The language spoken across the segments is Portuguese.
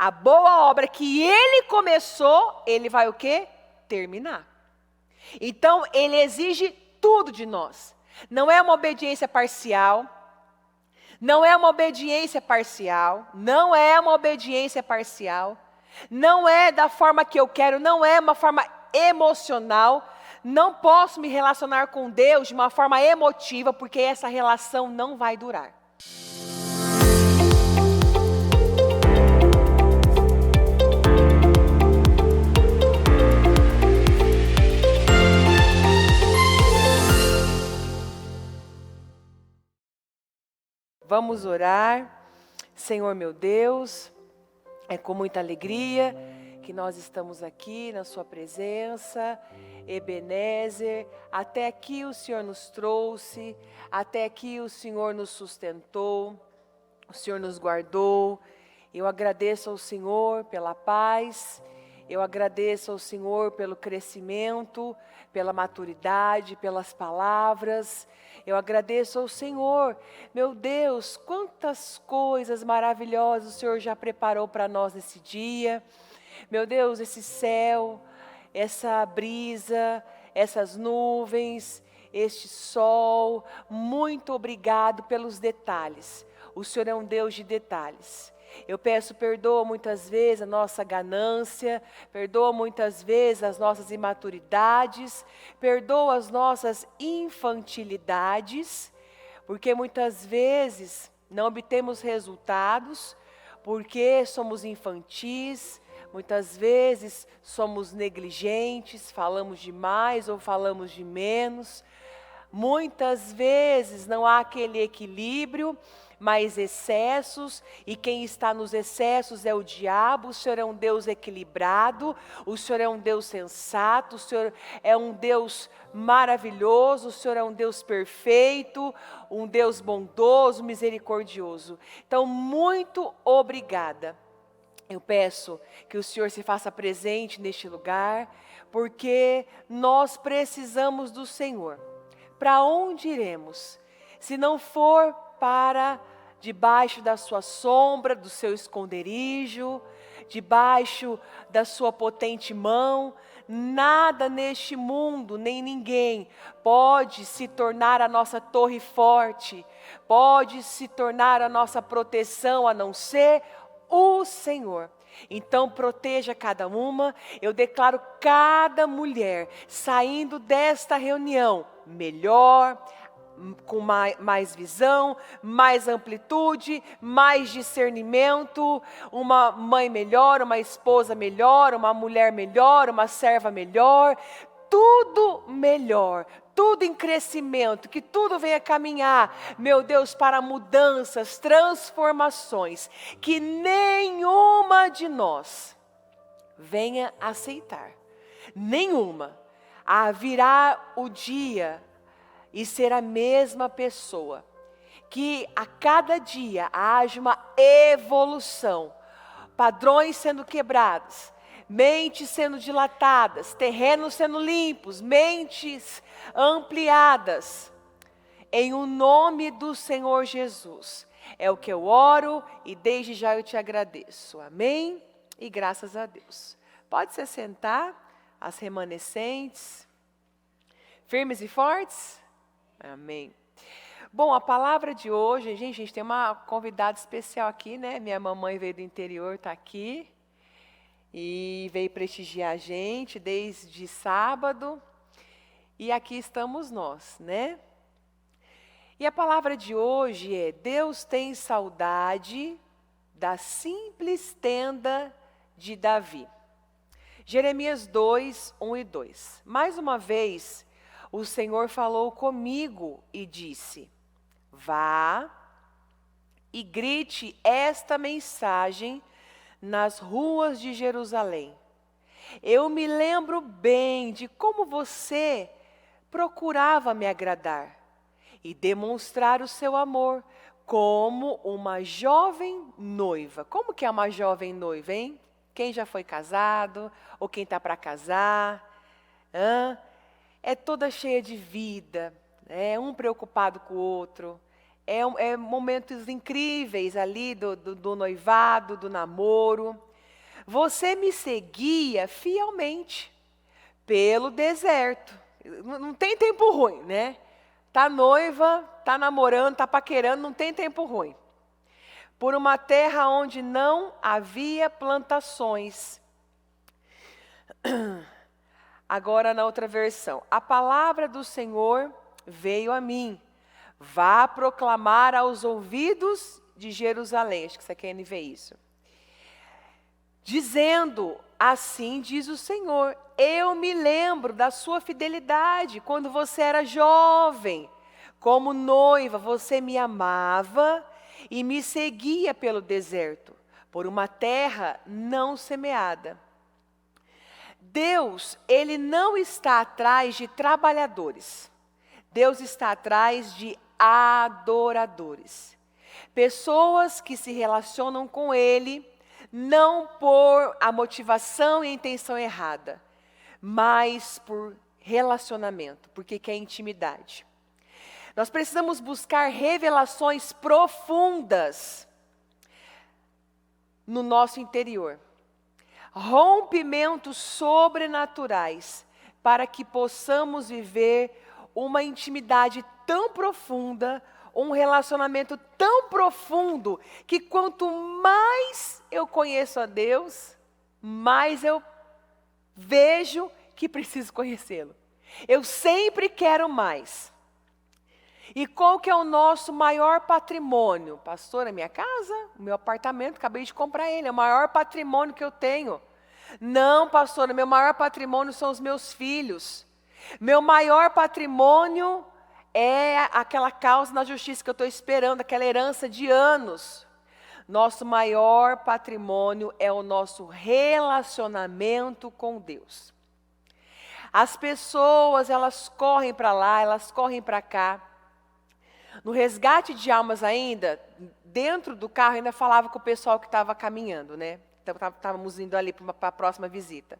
A boa obra que Ele começou, Ele vai o quê? Terminar. Então, Ele exige tudo de nós. Não é uma obediência parcial. Não é uma obediência parcial. Não é uma obediência parcial. Não é da forma que eu quero. Não é uma forma emocional. Não posso me relacionar com Deus de uma forma emotiva, porque essa relação não vai durar. Vamos orar. Senhor meu Deus, é com muita alegria que nós estamos aqui na sua presença. Ebenezer, até aqui o Senhor nos trouxe, até aqui o Senhor nos sustentou, o Senhor nos guardou. Eu agradeço ao Senhor pela paz, eu agradeço ao Senhor pelo crescimento, pela maturidade, pelas palavras. Eu agradeço ao Senhor, meu Deus, quantas coisas maravilhosas o Senhor já preparou para nós nesse dia. Meu Deus, esse céu, essa brisa, essas nuvens, este sol, muito obrigado pelos detalhes. O Senhor é um Deus de detalhes. Eu peço, perdoa muitas vezes a nossa ganância, perdoa muitas vezes as nossas imaturidades, perdoa as nossas infantilidades, porque muitas vezes não obtemos resultados, porque somos infantis. Muitas vezes somos negligentes, falamos demais ou falamos de menos. Muitas vezes não há aquele equilíbrio, mas excessos, e quem está nos excessos é o diabo. O Senhor é um Deus equilibrado, o Senhor é um Deus sensato, o Senhor é um Deus maravilhoso, o Senhor é um Deus perfeito, um Deus bondoso, misericordioso. Então, muito obrigada. Eu peço que o Senhor se faça presente neste lugar, porque nós precisamos do Senhor. Para onde iremos? Se não for para debaixo da sua sombra, do seu esconderijo, debaixo da sua potente mão, nada neste mundo, nem ninguém pode se tornar a nossa torre forte, pode se tornar a nossa proteção, a não ser o Senhor. Então proteja cada uma. Eu declaro cada mulher saindo desta reunião melhor, com mais visão, mais amplitude, mais discernimento, uma mãe melhor, uma esposa melhor, uma mulher melhor, uma serva melhor, tudo melhor, tudo em crescimento, que tudo venha caminhar, meu Deus, para mudanças, transformações, que nenhuma de nós venha aceitar, nenhuma, a virar o dia e ser a mesma pessoa, que a cada dia haja uma evolução, padrões sendo quebrados, mentes sendo dilatadas, terrenos sendo limpos, mentes ampliadas, em o nome do Senhor Jesus. É o que eu oro e desde já eu te agradeço. Amém? E graças a Deus. Pode se sentar, as remanescentes, firmes e fortes? Amém. Bom, a palavra de hoje, gente, a gente tem uma convidada especial aqui, né? Minha mamãe veio do interior, está aqui. E veio prestigiar a gente desde sábado. E aqui estamos nós, né? E a palavra de hoje é: Deus tem saudade da simples tenda de Davi. Jeremias 2, 1 e 2. Mais uma vez, o Senhor falou comigo e disse: vá e grite esta mensagem nas ruas de Jerusalém. Eu me lembro bem de como você procurava me agradar e demonstrar o seu amor como uma jovem noiva. Como que é uma jovem noiva, hein? Quem já foi casado ou quem está para casar? É toda cheia de vida, é um preocupado com o outro. É momentos incríveis ali do noivado, do namoro. Você me seguia fielmente pelo deserto. Não tem tempo ruim, né? Tá noiva, tá namorando, tá paquerando, não tem tempo ruim. Por uma terra onde não havia plantações. Agora na outra versão. A palavra do Senhor veio a mim. Vá proclamar aos ouvidos de Jerusalém. Acho que você quer ver isso. Dizendo, assim diz o Senhor, eu me lembro da sua fidelidade quando você era jovem. Como noiva, você me amava e me seguia pelo deserto, por uma terra não semeada. Deus, Ele não está atrás de trabalhadores. Deus está atrás de adoradores. Pessoas que se relacionam com Ele, não por a motivação e a intenção errada, mas por relacionamento, porque quer intimidade. Nós precisamos buscar revelações profundas no nosso interior. Rompimentos sobrenaturais, para que possamos viver uma intimidade tão profunda, um relacionamento tão profundo, que quanto mais eu conheço a Deus, mais eu vejo que preciso conhecê-lo. Eu sempre quero mais. E qual que é o nosso maior patrimônio? Pastor, a minha casa, o meu apartamento, acabei de comprar ele, é o maior patrimônio que eu tenho. Não, pastor, o meu maior patrimônio são os meus filhos. Meu maior patrimônio é aquela causa na justiça que eu estou esperando, aquela herança de anos. Nosso maior patrimônio é o nosso relacionamento com Deus. As pessoas, elas correm para lá, elas correm para cá. No resgate de almas ainda, dentro do carro, ainda falava com o pessoal que estava caminhando, né? Então, estávamos indo ali para a próxima visita.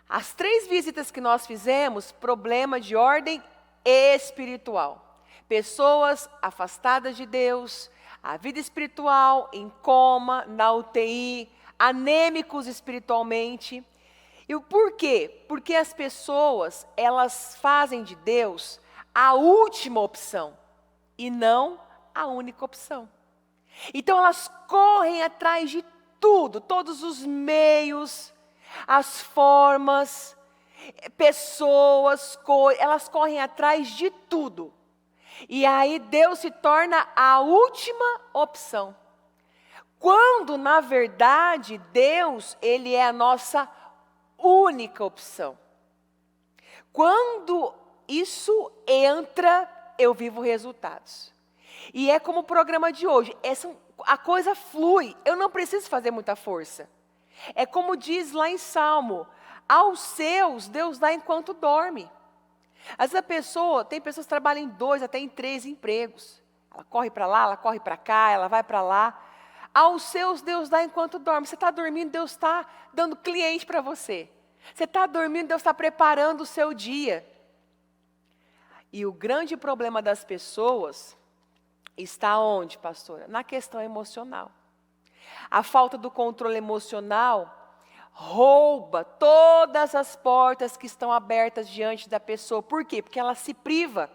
As 3 visitas que nós fizemos, problema de ordem espiritual. Pessoas afastadas de Deus, a vida espiritual, em coma, na UTI, anêmicos espiritualmente. E o porquê? Porque as pessoas, elas fazem de Deus a última opção e não a única opção. Então elas correm atrás de tudo, todos os meios, as formas, pessoas, elas correm atrás de tudo. E aí Deus se torna a última opção. Quando, na verdade, Deus, Ele é a nossa única opção. Quando isso entra, eu vivo resultados. E é como o programa de hoje, a coisa flui, eu não preciso fazer muita força. É como diz lá em Salmo, aos seus Deus dá enquanto dorme. Às vezes tem pessoas que trabalham em 2, até em 3 empregos. Ela corre para lá, ela corre para cá, ela vai para lá. Aos seus Deus dá enquanto dorme. Você está dormindo, Deus está dando cliente para você. Você está dormindo, Deus está preparando o seu dia. E o grande problema das pessoas está onde, pastora? Na questão emocional. A falta do controle emocional rouba todas as portas que estão abertas diante da pessoa. Por quê? Porque ela se priva.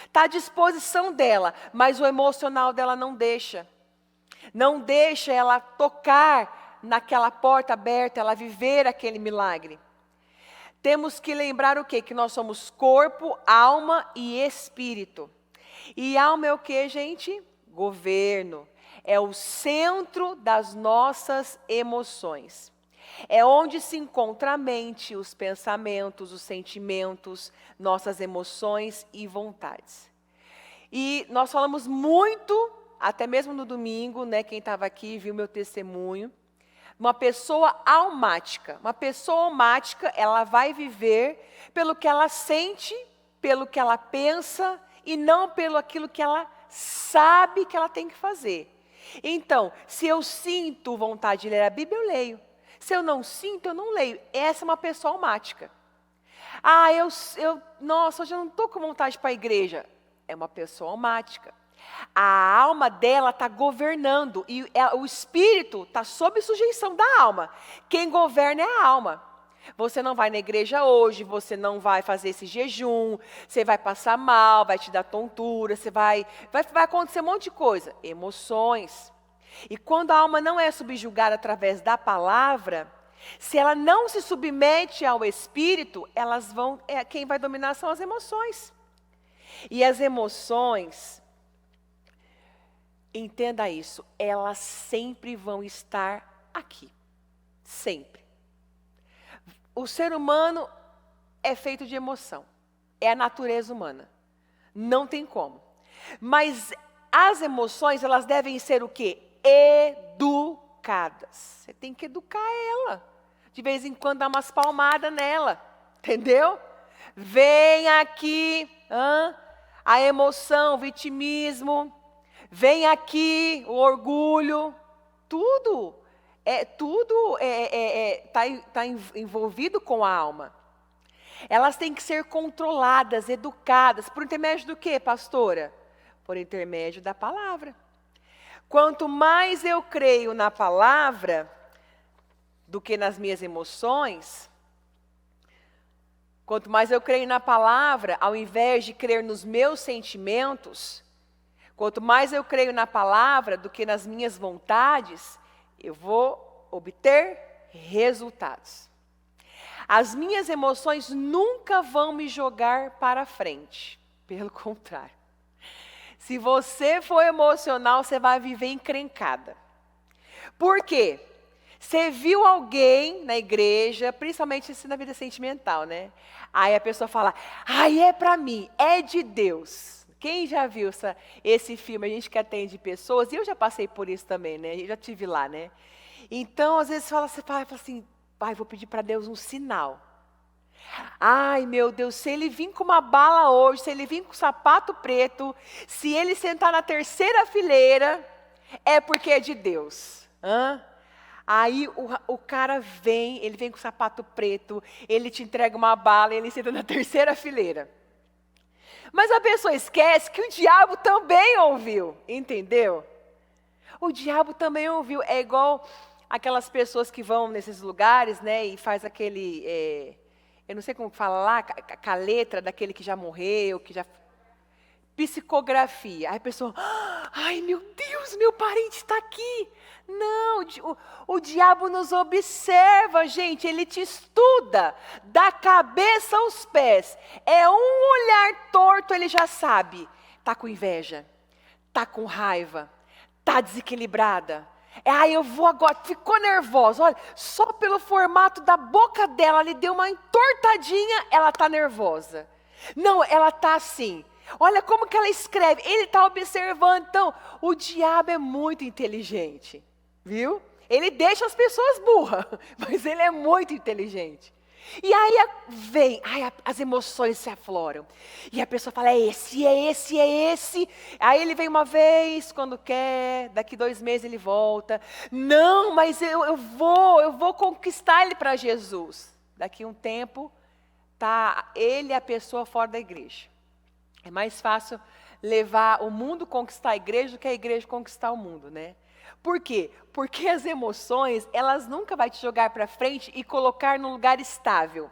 Está à disposição dela, mas o emocional dela não deixa. Não deixa ela tocar naquela porta aberta, ela viver aquele milagre. Temos que lembrar o quê? Que nós somos corpo, alma e espírito. E alma é o quê, gente? Governo. É o centro das nossas emoções. É onde se encontra a mente, os pensamentos, os sentimentos, nossas emoções e vontades. E nós falamos muito, até mesmo no domingo, né? Quem estava aqui viu meu testemunho. Uma pessoa almática. Uma pessoa almática, ela vai viver pelo que ela sente, pelo que ela pensa e não pelo aquilo que ela sabe que ela tem que fazer. Então, se eu sinto vontade de ler a Bíblia, eu leio. Se eu não sinto, eu não leio. Essa é uma pessoa almática. Nossa, hoje eu não estou com vontade para a igreja. É uma pessoa almática. A alma dela está governando e o espírito está sob sujeição da alma. Quem governa é a alma. Você não vai na igreja hoje, você não vai fazer esse jejum, você vai passar mal, vai te dar tontura, vai acontecer um monte de coisa. Emoções. E quando a alma não é subjugada através da palavra, se ela não se submete ao espírito, quem vai dominar são as emoções. E as emoções, entenda isso, elas sempre vão estar aqui. Sempre. O ser humano é feito de emoção. É a natureza humana. Não tem como. Mas as emoções, elas devem ser o quê? Educadas. Você tem que educar ela. De vez em quando dá umas palmadas nela. Entendeu? Vem aqui a emoção, o vitimismo. Vem aqui o orgulho. Tudo está envolvido com a alma. Elas têm que ser controladas, educadas. Por intermédio do quê, pastora? Por intermédio da palavra. Quanto mais eu creio na palavra do que nas minhas emoções, quanto mais eu creio na palavra, ao invés de crer nos meus sentimentos, quanto mais eu creio na palavra do que nas minhas vontades, eu vou obter resultados. As minhas emoções nunca vão me jogar para frente. Pelo contrário. Se você for emocional, você vai viver encrencada. Por quê? Você viu alguém na igreja, principalmente assim na vida sentimental, né? Aí a pessoa fala, é para mim, é de Deus. Quem já viu esse filme, a gente que atende pessoas, e eu já passei por isso também, né? Eu já estive lá, né? Então, às vezes, você fala assim, vou pedir para Deus um sinal. Ai, meu Deus, se ele vir com uma bala hoje, se ele vir com sapato preto, se ele sentar na terceira fileira, é porque é de Deus. Aí o cara vem, ele vem com sapato preto, ele te entrega uma bala e ele senta na terceira fileira. Mas a pessoa esquece que o diabo também ouviu, entendeu? O diabo também ouviu. É igual aquelas pessoas que vão nesses lugares, né, e faz aquele, eu não sei como fala lá, com a letra daquele que já morreu, que já... Psicografia. Aí a pessoa, ai meu Deus, meu parente está aqui. Não, o diabo nos observa, gente, ele te estuda, da cabeça aos pés. É um olhar torto, ele já sabe. Está com inveja, está com raiva, está desequilibrada. Eu vou agora, ficou nervosa, olha, só pelo formato da boca dela, ele deu uma entortadinha, ela está nervosa. Não, ela está assim. Olha como que ela escreve, ele está observando. Então, o diabo é muito inteligente, viu? Ele deixa as pessoas burras, mas ele é muito inteligente. E aí as emoções se afloram. E a pessoa fala, é esse, é esse, é esse. Aí ele vem uma vez, quando quer, daqui 2 meses ele volta. Não, mas eu vou conquistar ele para Jesus. Daqui um tempo, tá ele e a pessoa fora da igreja. É mais fácil levar o mundo conquistar a igreja do que a igreja conquistar o mundo, né? Por quê? Porque as emoções, elas nunca vão te jogar para frente e colocar num lugar estável,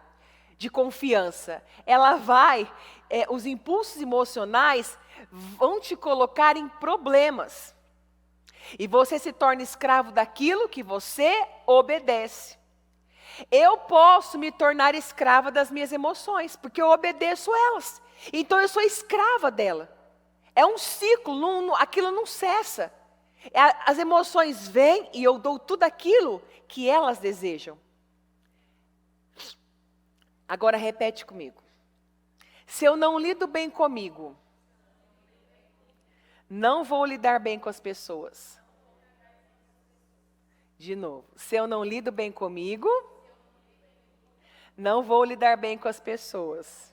de confiança. Os impulsos emocionais vão te colocar em problemas. E você se torna escravo daquilo que você obedece. Eu posso me tornar escrava das minhas emoções, porque eu obedeço elas. Então eu sou escrava dela. É um ciclo, aquilo não cessa. As emoções vêm e eu dou tudo aquilo que elas desejam. Agora repete comigo. Se eu não lido bem comigo, não vou lidar bem com as pessoas. De novo. Se eu não lido bem comigo, não vou lidar bem com as pessoas.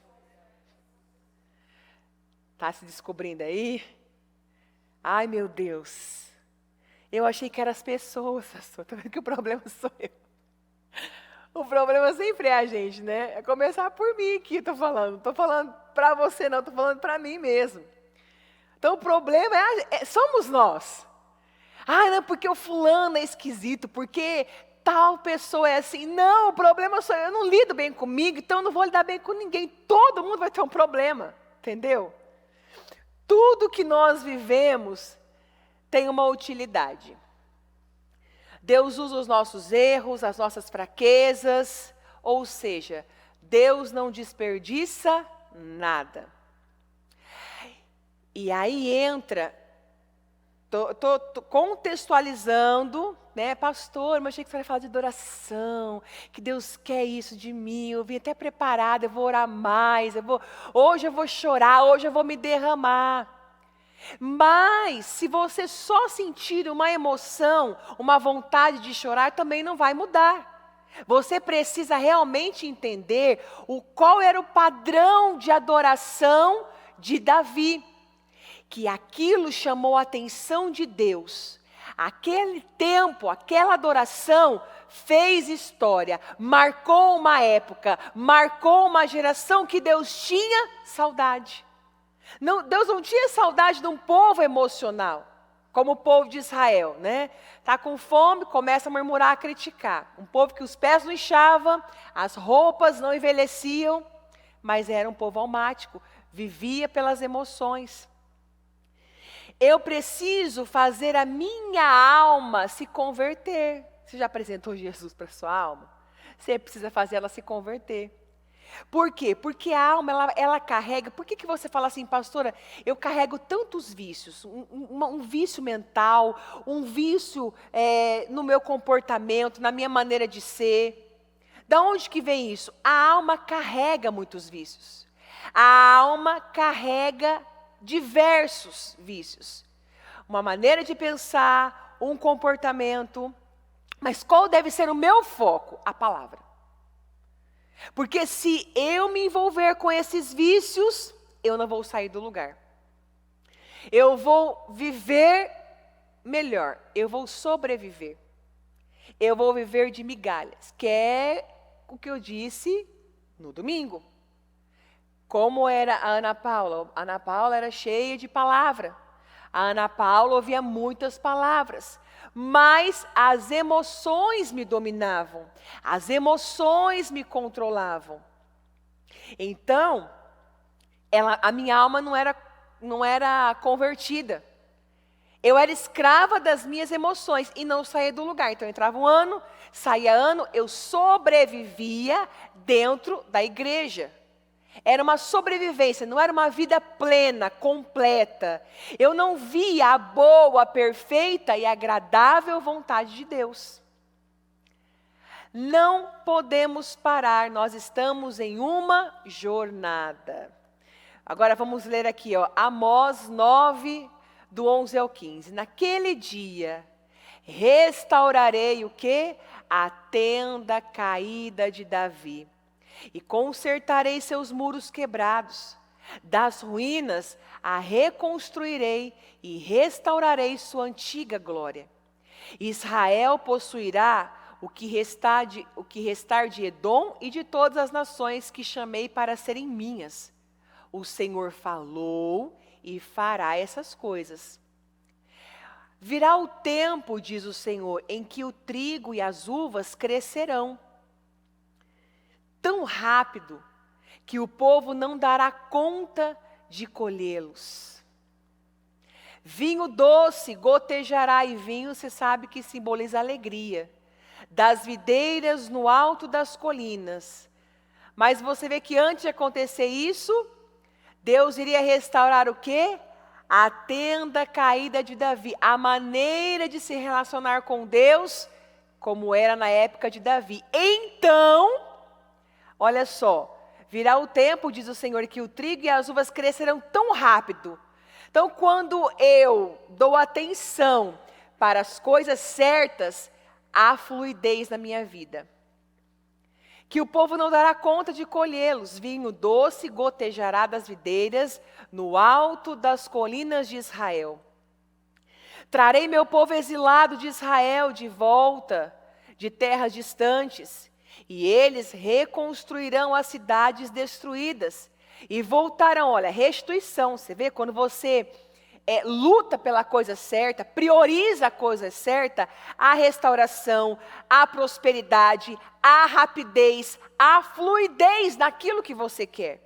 Está se descobrindo aí? Ai, meu Deus. Eu achei que eram as pessoas, pastor. Tá vendo que o problema sou eu? O problema sempre é a gente, né? É começar por mim aqui, estou falando. Não estou falando para você, não. Estou falando para mim mesmo. Então o problema somos nós. Ah, não, porque o fulano é esquisito, porque tal pessoa é assim. Não, o problema sou eu não lido bem comigo, então eu não vou lidar bem com ninguém. Todo mundo vai ter um problema, entendeu? Tudo que nós vivemos tem uma utilidade. Deus usa os nossos erros, as nossas fraquezas, ou seja, Deus não desperdiça nada. E aí entra, estou contextualizando, né, pastor, mas achei que você vai falar de adoração, que Deus quer isso de mim, eu vim até preparada, eu vou orar mais, hoje eu vou chorar, hoje eu vou me derramar. Mas, se você só sentir uma emoção, uma vontade de chorar, também não vai mudar. Você precisa realmente entender qual era o padrão de adoração de Davi. Que aquilo chamou a atenção de Deus. Aquele tempo, aquela adoração fez história, marcou uma época, marcou uma geração que Deus tinha saudade. Não, Deus não tinha saudade de um povo emocional, como o povo de Israel, né? Está com fome, começa a murmurar, a criticar. Um povo que os pés não inchavam, as roupas não envelheciam, mas era um povo almático, vivia pelas emoções. Eu preciso fazer a minha alma se converter. Você já apresentou Jesus para a sua alma? Você precisa fazer ela se converter. Por quê? Porque a alma, ela carrega. Por que você fala assim, pastora, eu carrego tantos vícios? Um vício mental, um vício no meu comportamento, na minha maneira de ser. Da onde que vem isso? A alma carrega muitos vícios. A alma carrega diversos vícios. Uma maneira de pensar, um comportamento. Mas qual deve ser o meu foco? A palavra. Porque se eu me envolver com esses vícios, eu não vou sair do lugar. Eu vou viver melhor, eu vou sobreviver. Eu vou viver de migalhas, que é o que eu disse no domingo. Como era a Ana Paula? A Ana Paula era cheia de palavra. A Ana Paula ouvia muitas palavras. Mas as emoções me dominavam, as emoções me controlavam. Então, a minha alma não era convertida. Eu era escrava das minhas emoções e não saía do lugar. Então, entrava um ano, saía ano, eu sobrevivia dentro da igreja. Era uma sobrevivência, não era uma vida plena, completa. Eu não via a boa, perfeita e agradável vontade de Deus. Não podemos parar, nós estamos em uma jornada. Agora vamos ler aqui, Amós 9, do 11 ao 15. Naquele dia, restaurarei o quê? A tenda caída de Davi. E consertarei seus muros quebrados. Das ruínas a reconstruirei e restaurarei sua antiga glória. Israel possuirá o que restar de Edom e de todas as nações que chamei para serem minhas. O Senhor falou e fará essas coisas. Virá o tempo, diz o Senhor, em que o trigo e as uvas crescerão. Tão rápido que o povo não dará conta de colhê-los. Vinho doce gotejará, e vinho você sabe que simboliza alegria, das videiras no alto das colinas. Mas você vê que antes de acontecer isso, Deus iria restaurar o quê? A tenda caída de Davi, a maneira de se relacionar com Deus, como era na época de Davi. Então, olha só, virá o tempo, diz o Senhor, que o trigo e as uvas crescerão tão rápido. Então, quando eu dou atenção para as coisas certas, há fluidez na minha vida. Que o povo não dará conta de colhê-los. Vinho doce gotejará das videiras no alto das colinas de Israel. Trarei meu povo exilado de Israel de volta de terras distantes. E eles reconstruirão as cidades destruídas. E voltarão, olha, restituição. Você vê, quando você luta pela coisa certa, prioriza a coisa certa, a restauração, a prosperidade, a rapidez, a fluidez naquilo que você quer.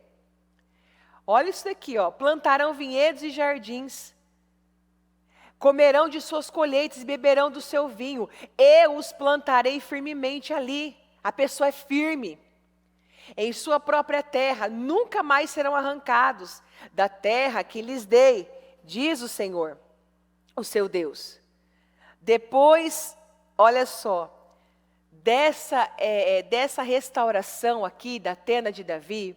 Olha isso daqui, ó. Plantarão vinhedos e jardins, comerão de suas colheitas e beberão do seu vinho. Eu os plantarei firmemente ali. A pessoa é firme em sua própria terra, nunca mais serão arrancados da terra que lhes dei, diz o Senhor, o seu Deus. Depois, olha só, dessa restauração aqui da tenda de Davi,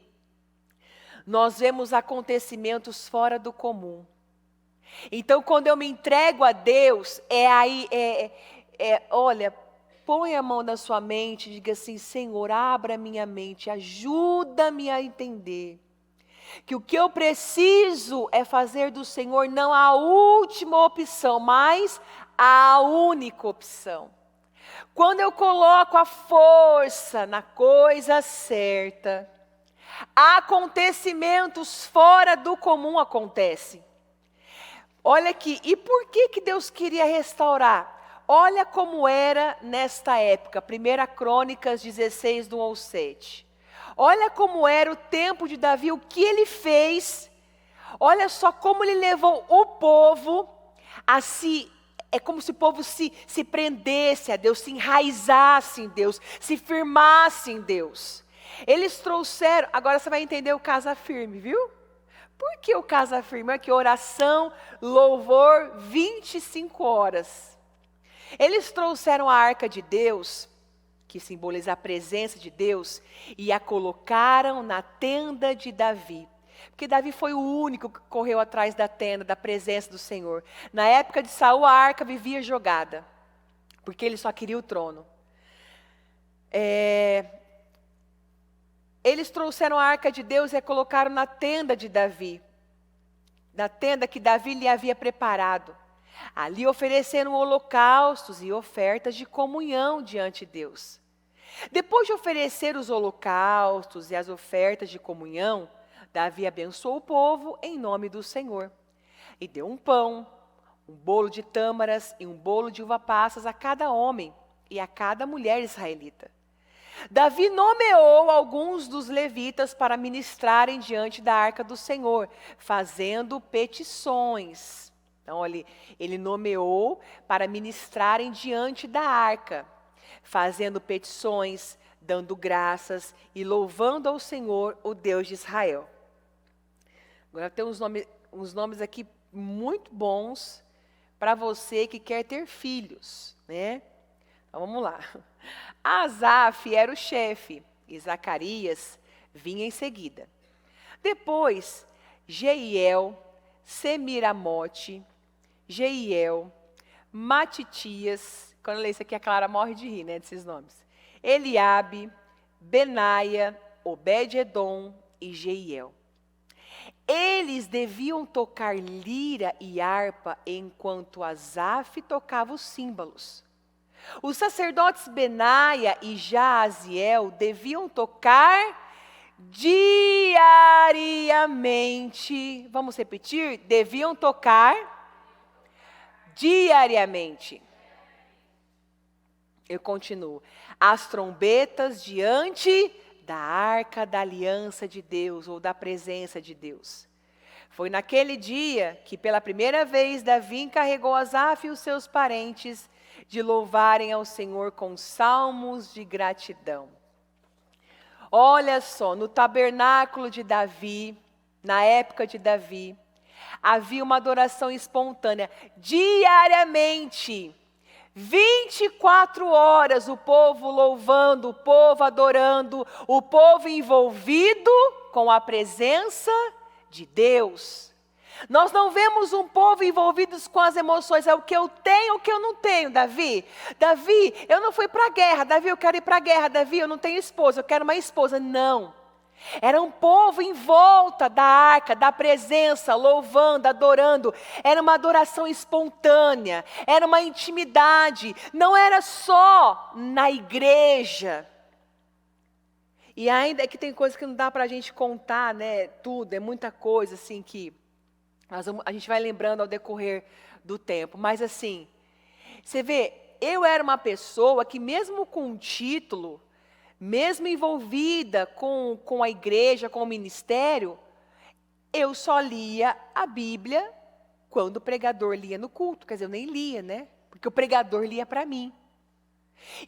nós vemos acontecimentos fora do comum. Então, quando eu me entrego a Deus, olha, põe a mão na sua mente e diga assim: Senhor, abra minha mente, ajuda-me a entender que o que eu preciso é fazer do Senhor não a última opção, mas a única opção. Quando eu coloco a força na coisa certa, acontecimentos fora do comum acontecem. Olha aqui, e por que Deus queria restaurar? Olha como era nesta época, 1 Crônicas 16, do 1 ao 7. Olha como era o tempo de Davi, o que ele fez. Olha só como ele levou o povo a é como se o povo se prendesse a Deus, se enraizasse em Deus, se firmasse em Deus. Eles trouxeram, agora você vai entender o casa firme, viu? Por que o casa firme? É que oração, louvor, 25 horas. Eles trouxeram a arca de Deus, que simboliza a presença de Deus, e a colocaram na tenda de Davi. Porque Davi foi o único que correu atrás da tenda, da presença do Senhor. Na época de Saul, a arca vivia jogada, porque ele só queria o trono. Eles trouxeram a arca de Deus e a colocaram na tenda de Davi, na tenda que Davi lhe havia preparado. Ali ofereceram holocaustos e ofertas de comunhão diante de Deus. Depois de oferecer os holocaustos e as ofertas de comunhão, Davi abençoou o povo em nome do Senhor. E deu um pão, um bolo de tâmaras e um bolo de uva passas a cada homem e a cada mulher israelita. Davi nomeou alguns dos levitas para ministrarem diante da arca do Senhor, fazendo petições. Então, ele nomeou para ministrarem diante da arca, fazendo petições, dando graças e louvando ao Senhor, o Deus de Israel. Agora tem uns nomes aqui muito bons para você que quer ter filhos, né? Então, vamos lá. Asaf era o chefe e Zacarias vinha em seguida. Depois, Jeiel, Semiramote, Jeiel, Matitias, quando eu leio isso aqui a Clara morre de rir, né, desses nomes. Eliabe, Benaia, Obed-edom e Jeiel. Eles deviam tocar lira e harpa enquanto Asaf tocava os símbolos. Os sacerdotes Benaia e Jaaziel deviam tocar diariamente. Vamos repetir? Deviam tocar diariamente. Eu continuo. As trombetas diante da arca da aliança de Deus, ou da presença de Deus. Foi naquele dia que pela primeira vez Davi encarregou Asaf e os seus parentes de louvarem ao Senhor com salmos de gratidão. Olha só, no tabernáculo de Davi, na época de Davi, havia uma adoração espontânea, diariamente, 24 horas, o povo louvando, o povo adorando, o povo envolvido com a presença de Deus. Nós não vemos um povo envolvido com as emoções, é o que eu tenho, o que eu não tenho, Davi. Davi, eu não fui para a guerra, Davi, eu quero ir para a guerra, Davi, eu não tenho esposa, eu quero uma esposa. Não. Era um povo em volta da arca, da presença, louvando, adorando. Era uma adoração espontânea, era uma intimidade, não era só na igreja. E ainda que tem coisa que não dá para a gente contar, né, tudo, é muita coisa assim que A gente vai lembrando ao decorrer do tempo. Mas assim, você vê, eu era uma pessoa que mesmo com um título, mesmo envolvida com a igreja, com o ministério, eu só lia a Bíblia quando o pregador lia no culto. Quer dizer, eu nem lia, né? Porque o pregador lia para mim.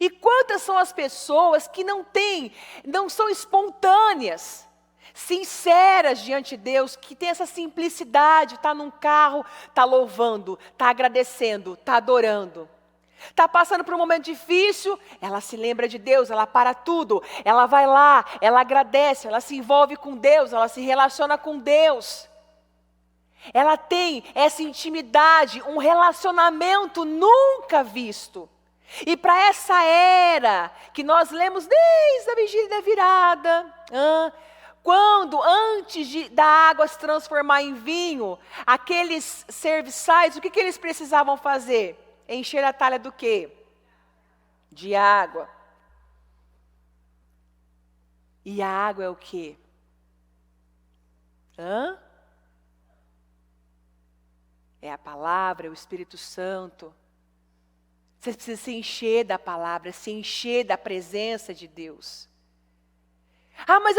E quantas são as pessoas que não são espontâneas, sinceras diante de Deus, que tem essa simplicidade, está num carro, está louvando, está agradecendo, está adorando. Está passando por um momento difícil, ela se lembra de Deus, ela para tudo, ela vai lá, ela agradece, ela se envolve com Deus, ela se relaciona com Deus. Ela tem essa intimidade, um relacionamento nunca visto. E para essa era, que nós lemos desde a vigília da virada, quando antes da água se transformar em vinho, aqueles serviçais, o que eles precisavam fazer? Encher a talha do quê? De água. E a água é o quê? É a palavra, é o Espírito Santo. Você precisa se encher da palavra, se encher da presença de Deus. Ah, mas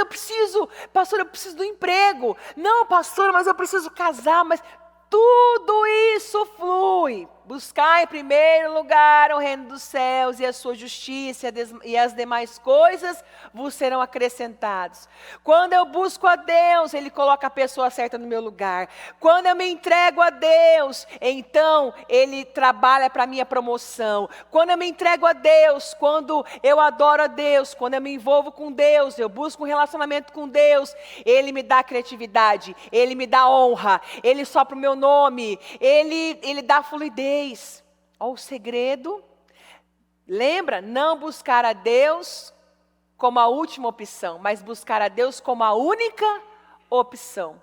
pastor, eu preciso do emprego. Não, pastor, mas eu preciso casar, mas tudo isso flui. Buscar em primeiro lugar o reino dos céus e a sua justiça e as demais coisas vos serão acrescentados. Quando eu busco a Deus, Ele coloca a pessoa certa no meu lugar. Quando eu me entrego a Deus, então Ele trabalha para a minha promoção. Quando eu me entrego a Deus, quando eu adoro a Deus, quando eu me envolvo com Deus, eu busco um relacionamento com Deus, Ele me dá criatividade, Ele me dá honra, Ele sopra o meu nome, Ele dá fluidez. Olha o segredo. Lembra? Não buscar a Deus como a última opção, mas buscar a Deus como a única opção.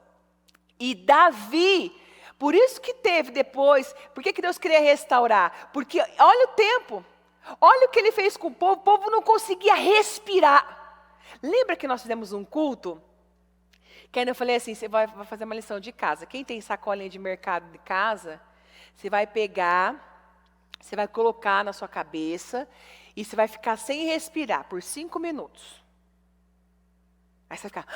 E Davi, por isso que teve depois, por que Deus queria restaurar? Porque olha o tempo, olha o que ele fez com o povo não conseguia respirar. Lembra que nós fizemos um culto? Que ainda eu falei assim, você vai fazer uma lição de casa. Quem tem sacolinha de mercado de casa, você vai pegar, você vai colocar na sua cabeça e você vai ficar sem respirar por 5 minutos. Aí você vai ficar...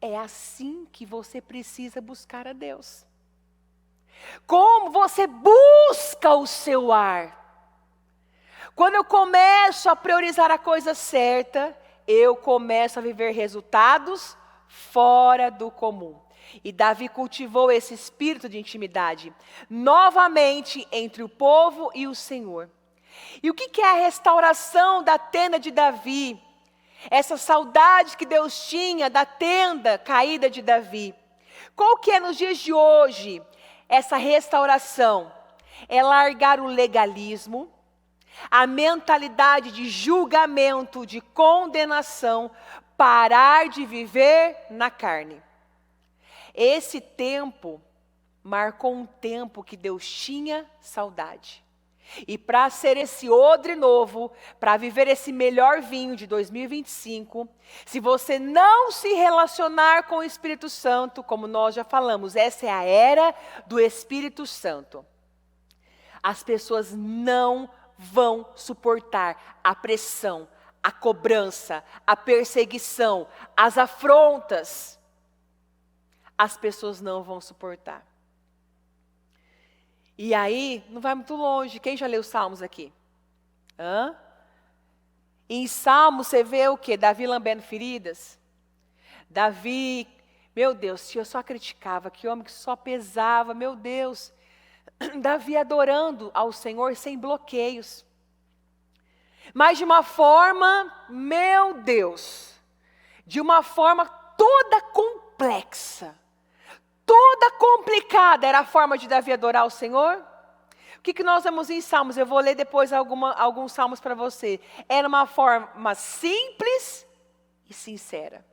É assim que você precisa buscar a Deus. Como você busca o seu ar. Quando eu começo a priorizar a coisa certa, eu começo a viver resultados fora do comum. E Davi cultivou esse espírito de intimidade, novamente entre o povo e o Senhor. E o que é a restauração da tenda de Davi? Essa saudade que Deus tinha da tenda caída de Davi. Qual que é nos dias de hoje essa restauração? É largar o legalismo, a mentalidade de julgamento, de condenação, parar de viver na carne. Esse tempo marcou um tempo que Deus tinha saudade. E para ser esse odre novo, para viver esse melhor vinho de 2025, se você não se relacionar com o Espírito Santo, como nós já falamos, essa é a era do Espírito Santo. As pessoas não vão suportar a pressão, a cobrança, a perseguição, as afrontas. As pessoas não vão suportar. E aí, não vai muito longe. Quem já leu os Salmos aqui? Em Salmos você vê o quê? Davi lambendo feridas. Davi, meu Deus, eu só criticava, que homem que só pesava, meu Deus. Davi adorando ao Senhor sem bloqueios. Mas de uma forma, meu Deus, de uma forma toda complexa. Toda complicada era a forma de Davi adorar o Senhor. O que nós vemos em Salmos? Eu vou ler depois alguns Salmos para você. Era uma forma simples e sincera.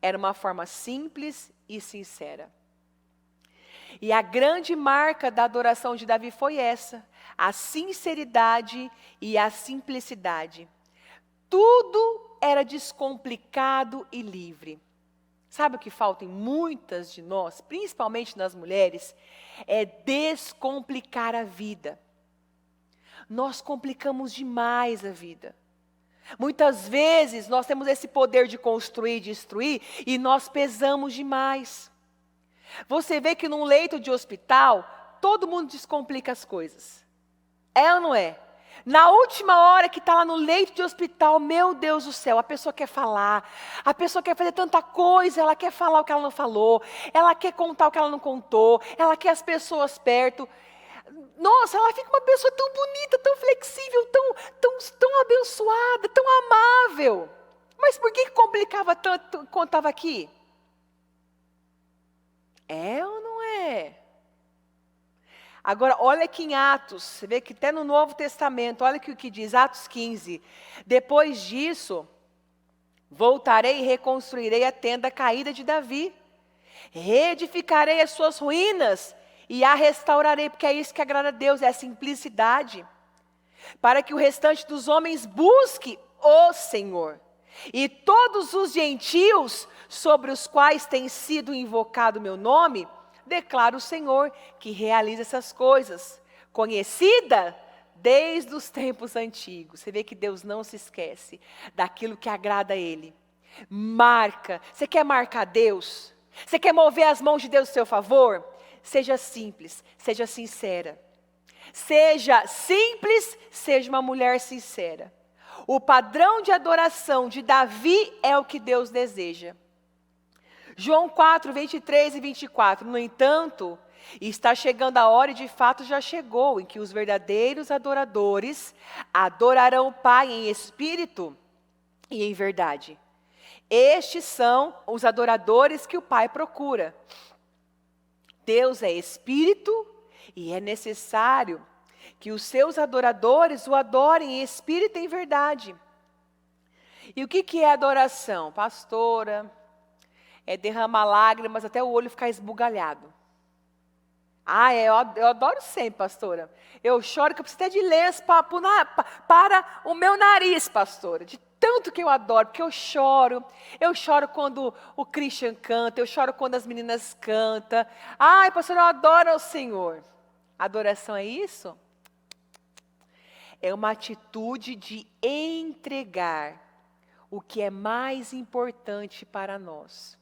Era uma forma simples e sincera. E a grande marca da adoração de Davi foi essa. A sinceridade e a simplicidade. Tudo era descomplicado e livre. Sabe o que falta em muitas de nós, principalmente nas mulheres? É descomplicar a vida. Nós complicamos demais a vida. Muitas vezes nós temos esse poder de construir e destruir e nós pesamos demais. Você vê que num leito de hospital, todo mundo descomplica as coisas. É ou não é? Na última hora que está lá no leito de hospital, meu Deus do céu, a pessoa quer falar, a pessoa quer fazer tanta coisa, ela quer falar o que ela não falou, ela quer contar o que ela não contou, ela quer as pessoas perto. Nossa, ela fica uma pessoa tão bonita, tão flexível, tão abençoada, tão amável. Mas por que complicava tanto quando estava aqui? É ou não é? Agora, olha aqui em Atos, você vê que até no Novo Testamento, olha aqui o que diz, Atos 15. Depois disso, voltarei e reconstruirei a tenda caída de Davi. Reedificarei as suas ruínas e a restaurarei, porque é isso que agrada a Deus, é a simplicidade. Para que o restante dos homens busque o Senhor. E todos os gentios sobre os quais tem sido invocado o meu nome, declara o Senhor que realiza essas coisas, conhecida desde os tempos antigos. Você vê que Deus não se esquece daquilo que agrada a Ele. Marca. Você quer marcar Deus? Você quer mover as mãos de Deus a seu favor? Seja simples, seja sincera. Seja simples, seja uma mulher sincera. O padrão de adoração de Davi é o que Deus deseja. João 4, 23 e 24. No entanto, está chegando a hora, e de fato já chegou, em que os verdadeiros adoradores adorarão o Pai em espírito e em verdade. Estes são os adoradores que o Pai procura. Deus é espírito e é necessário que os seus adoradores o adorem em espírito e em verdade. E o que é adoração? Pastora, é derramar lágrimas até o olho ficar esbugalhado. Eu adoro sempre, pastora. Eu choro que eu preciso até de lenço para o meu nariz, pastora. De tanto que eu adoro, porque eu choro. Eu choro quando o Christian canta, eu choro quando as meninas cantam. Ai, pastora, eu adoro o Senhor. Adoração é isso? É uma atitude de entregar o que é mais importante para nós.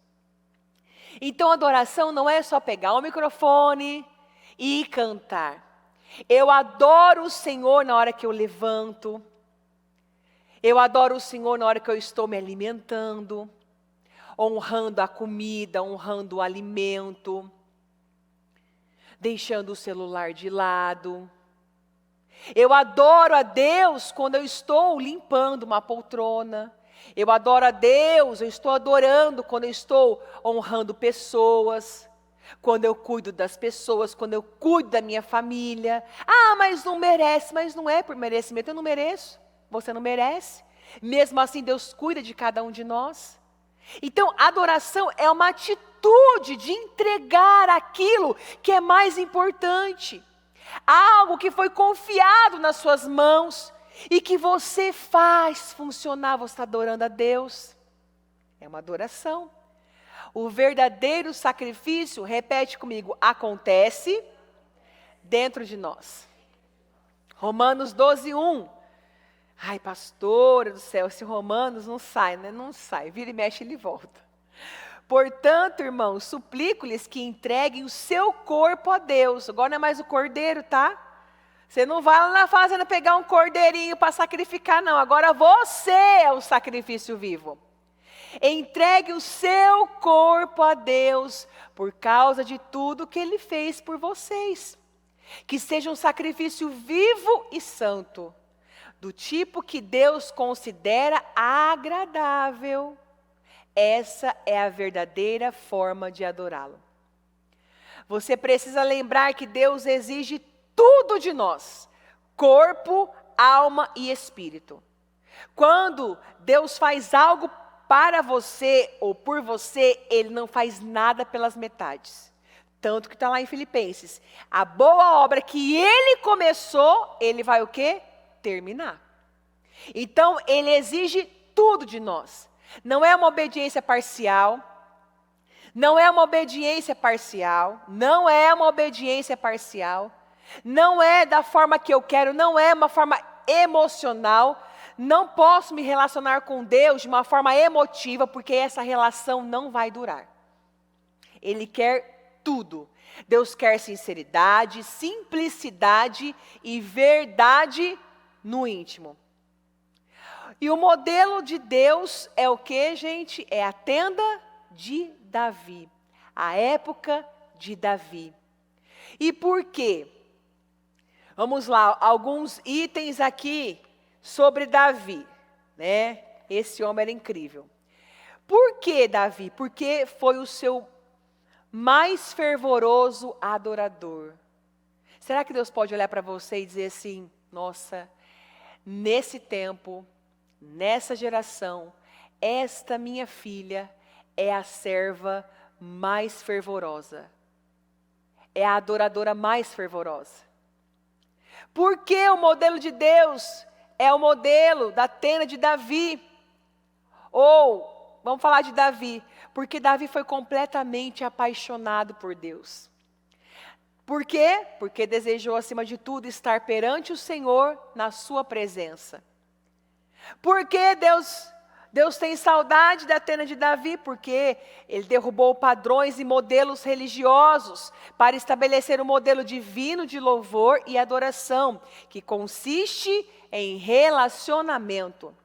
Então, adoração não é só pegar o microfone e cantar. Eu adoro o Senhor na hora que eu levanto. Eu adoro o Senhor na hora que eu estou me alimentando, honrando a comida, honrando o alimento, deixando o celular de lado. Eu adoro a Deus quando eu estou limpando uma poltrona. Eu adoro a Deus, eu estou adorando quando eu estou honrando pessoas, quando eu cuido das pessoas, quando eu cuido da minha família. Ah, mas não merece, mas não é por merecimento, eu não mereço, você não merece. Mesmo assim, Deus cuida de cada um de nós. Então, adoração é uma atitude de entregar aquilo que é mais importante. Algo que foi confiado nas suas mãos e que você faz funcionar, você está adorando a Deus. É uma adoração. O verdadeiro sacrifício, repete comigo, acontece dentro de nós. Romanos 12, 1. Ai, pastora do céu, esse Romanos não sai, né? Não sai, vira e mexe, ele volta. Portanto, irmãos, suplico-lhes que entreguem o seu corpo a Deus. Agora não é mais o cordeiro, tá? Você não vai lá na fazenda pegar um cordeirinho para sacrificar, não. Agora você é o sacrifício vivo. Entregue o seu corpo a Deus por causa de tudo que Ele fez por vocês. Que seja um sacrifício vivo e santo, do tipo que Deus considera agradável. Essa é a verdadeira forma de adorá-lo. Você precisa lembrar que Deus exige tudo de nós: corpo, alma e espírito. Quando Deus faz algo para você ou por você, Ele não faz nada pelas metades. Tanto que está lá em Filipenses. A boa obra que Ele começou, Ele vai o quê? Terminar. Então, Ele exige tudo de nós. Não é uma obediência parcial. Não é uma obediência parcial, não é uma obediência parcial, não é da forma que eu quero, não é uma forma emocional. Não posso me relacionar com Deus de uma forma emotiva, porque essa relação não vai durar. Ele quer tudo. Deus quer sinceridade, simplicidade e verdade no íntimo. E o modelo de Deus é o que, gente? É a tenda de Davi. A época de Davi. E por quê? Vamos lá, alguns itens aqui sobre Davi, né? Esse homem era incrível. Por que Davi? Porque foi o seu mais fervoroso adorador. Será que Deus pode olhar para você e dizer assim: nossa, nesse tempo, nessa geração, esta minha filha é a serva mais fervorosa, é a adoradora mais fervorosa? Porque o modelo de Deus é o modelo da tenda de Davi. Ou, vamos falar de Davi, porque Davi foi completamente apaixonado por Deus. Por quê? Porque desejou, acima de tudo, estar perante o Senhor na sua presença. Por que Deus tem saudade da tenda de Davi? Porque ele derrubou padrões e modelos religiosos para estabelecer um modelo divino de louvor e adoração, que consiste em relacionamento.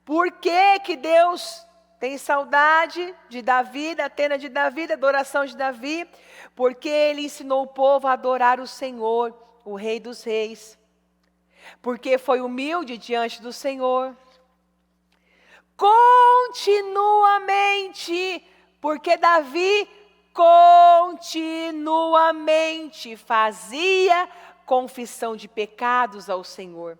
Por que Deus tem saudade de Davi, da tenda de Davi, da adoração de Davi? Porque ele ensinou o povo a adorar o Senhor, o Rei dos Reis. Porque foi humilde diante do Senhor. Continuamente, porque Davi continuamente fazia confissão de pecados ao Senhor.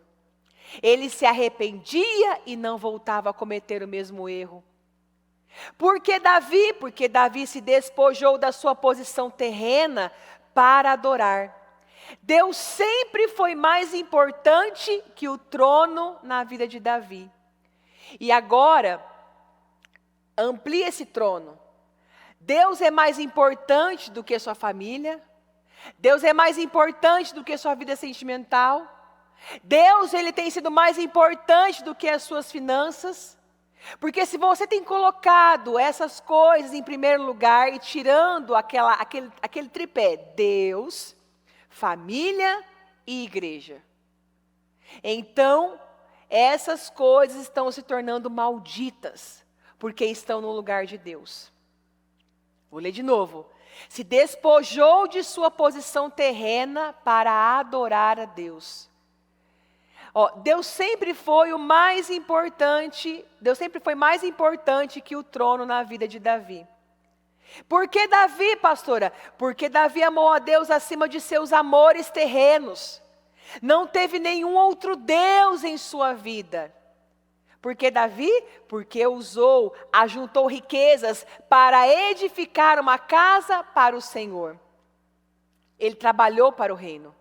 Ele se arrependia e não voltava a cometer o mesmo erro. Porque Davi se despojou da sua posição terrena para adorar. Deus sempre foi mais importante que o trono na vida de Davi. E agora, amplia esse trono. Deus é mais importante do que sua família. Deus é mais importante do que sua vida sentimental. Deus, ele tem sido mais importante do que as suas finanças. Porque se você tem colocado essas coisas em primeiro lugar e tirando aquele tripé, Deus, família e igreja, então essas coisas estão se tornando malditas, porque estão no lugar de Deus. Vou ler de novo. Se despojou de sua posição terrena para adorar a Deus. Deus sempre foi o mais importante, Deus sempre foi mais importante que o trono na vida de Davi. Por que Davi, pastora? Porque Davi amou a Deus acima de seus amores terrenos. Não teve nenhum outro Deus em sua vida. Por que Davi? Porque ajuntou riquezas para edificar uma casa para o Senhor. Ele trabalhou para o reino.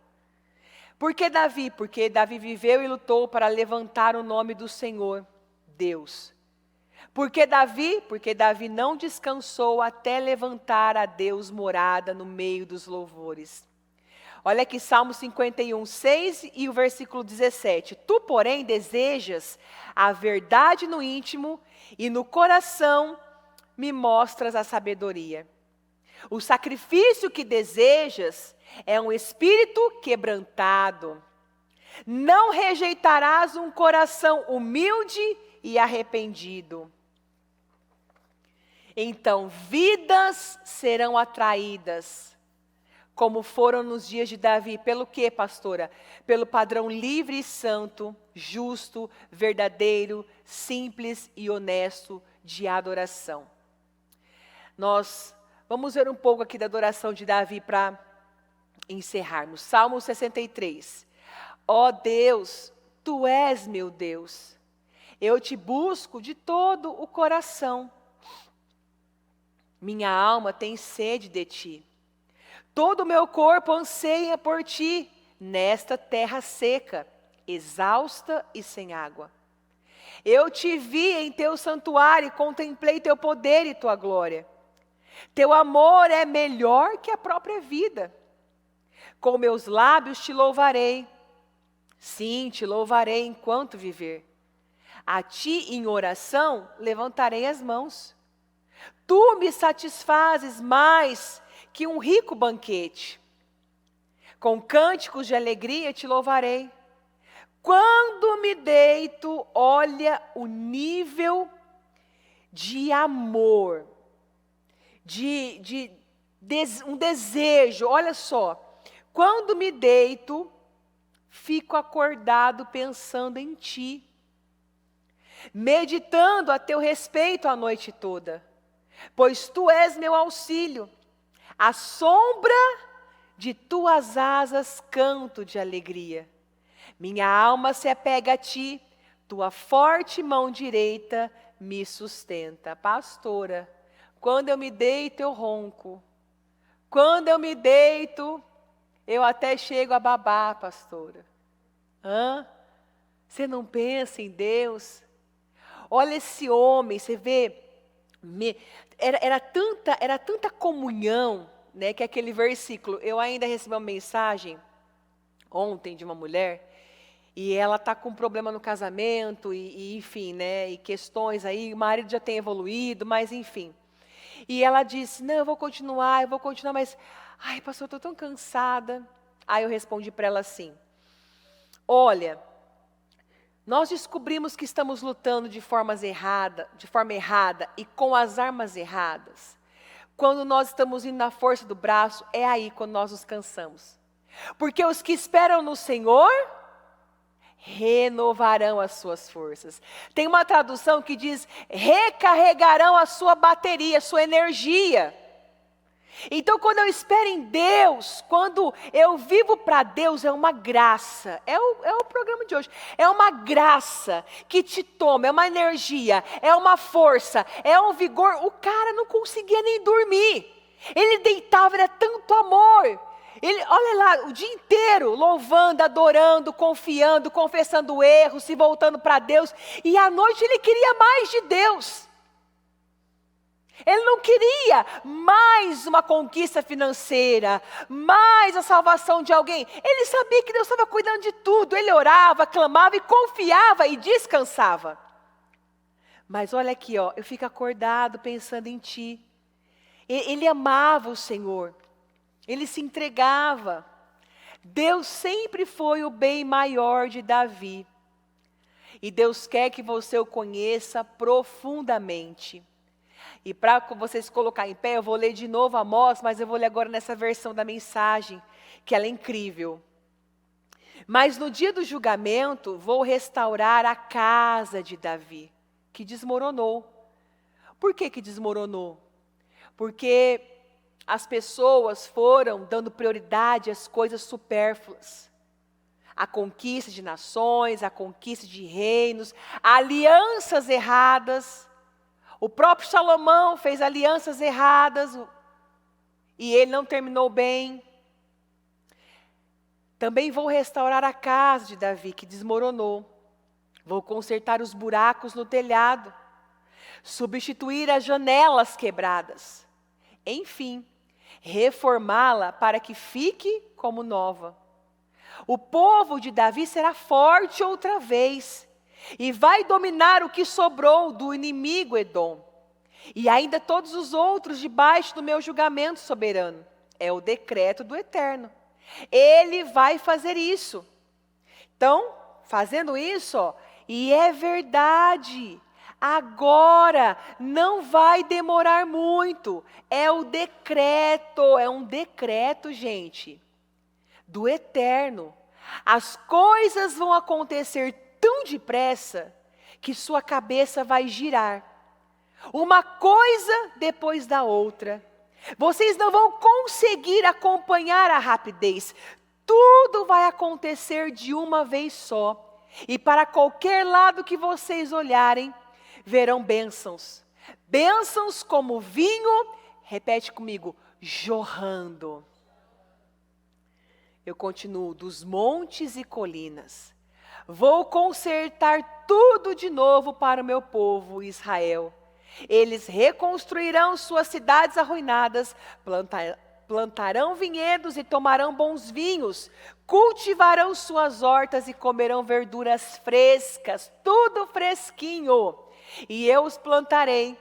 Por que Davi? Porque Davi viveu e lutou para levantar o nome do Senhor, Deus. Por que Davi? Porque Davi não descansou até levantar a Deus morada no meio dos louvores. Olha aqui Salmo 51, 6 e o versículo 17. Tu, porém, desejas a verdade no íntimo e no coração me mostras a sabedoria. O sacrifício que desejas é um espírito quebrantado. Não rejeitarás um coração humilde e arrependido. Então, vidas serão atraídas, como foram nos dias de Davi. Pelo quê, pastora? Pelo padrão livre e santo, justo, verdadeiro, simples e honesto de adoração. Nós vamos ver um pouco aqui da adoração de Davi para encerrarmos. Salmo 63. Ó Deus, Tu és meu Deus. Eu te busco de todo o coração. Minha alma tem sede de Ti. Todo o meu corpo anseia por Ti, nesta terra seca, exausta e sem água. Eu te vi em Teu santuário e contemplei Teu poder e Tua glória. Teu amor é melhor que a própria vida. Com meus lábios te louvarei. Sim, te louvarei enquanto viver. A ti em oração levantarei as mãos. Tu me satisfazes mais que um rico banquete. Com cânticos de alegria te louvarei. Quando me deito, olha o nível de amor, um desejo, olha só. Quando me deito, fico acordado pensando em ti, meditando a teu respeito a noite toda, pois tu és meu auxílio, à sombra de tuas asas canto de alegria. Minha alma se apega a ti, tua forte mão direita me sustenta. Pastora, quando eu me deito eu ronco, quando eu me deito eu até chego a babar, pastora. Você não pensa em Deus? Olha esse homem, você vê, era tanta comunhão, né, que aquele versículo, eu ainda recebi uma mensagem ontem de uma mulher, e ela está com um problema no casamento, enfim, né, e questões aí, o marido já tem evoluído, mas enfim. E ela disse, não, eu vou continuar, mas, ai, pastor, eu estou tão cansada. Aí eu respondi para ela assim, olha, nós descobrimos que estamos lutando de forma errada e com as armas erradas. Quando nós estamos indo na força do braço, é aí quando nós nos cansamos. Porque os que esperam no Senhor renovarão as suas forças. Tem uma tradução que diz, recarregarão a sua bateria, a sua energia. Então, quando eu espero em Deus, quando eu vivo para Deus, é uma graça. É o programa de hoje. É uma graça que te toma, é uma energia, é uma força, é um vigor. O cara não conseguia nem dormir. Ele deitava, era tanto amor. Ele, olha lá, o dia inteiro louvando, adorando, confiando, confessando erros, se voltando para Deus. E à noite ele queria mais de Deus. Ele não queria mais uma conquista financeira, mais a salvação de alguém. Ele sabia que Deus estava cuidando de tudo. Ele orava, clamava e confiava e descansava. Mas olha aqui, ó, eu fico acordado pensando em ti. Ele amava o Senhor. Ele se entregava. Deus sempre foi o bem maior de Davi. E Deus quer que você o conheça profundamente. E para vocês colocar em pé, eu vou ler de novo Amós, mas eu vou ler agora nessa versão da mensagem, que ela é incrível. Mas no dia do julgamento, vou restaurar a casa de Davi, que desmoronou. Por que desmoronou? Porque as pessoas foram dando prioridade às coisas supérfluas. A conquista de nações, a conquista de reinos, alianças erradas. O próprio Salomão fez alianças erradas e ele não terminou bem. Também vou restaurar a casa de Davi, que desmoronou. Vou consertar os buracos no telhado, substituir as janelas quebradas. Enfim, reformá-la para que fique como nova. O povo de Davi será forte outra vez. E vai dominar o que sobrou do inimigo Edom. E ainda todos os outros debaixo do meu julgamento soberano. É o decreto do Eterno. Ele vai fazer isso. Então, fazendo isso, ó, e é verdade. Agora, não vai demorar muito. É o decreto, é um decreto, gente, do Eterno. As coisas vão acontecer tão depressa que sua cabeça vai girar. Uma coisa depois da outra. Vocês não vão conseguir acompanhar a rapidez. Tudo vai acontecer de uma vez só. E para qualquer lado que vocês olharem, verão bênçãos. Bênçãos como vinho, repete comigo, jorrando. Eu continuo, dos montes e colinas. Vou consertar tudo de novo para o meu povo Israel. Eles reconstruirão suas cidades arruinadas, plantarão vinhedos e tomarão bons vinhos, cultivarão suas hortas e comerão verduras frescas, tudo fresquinho. E eu os plantarei,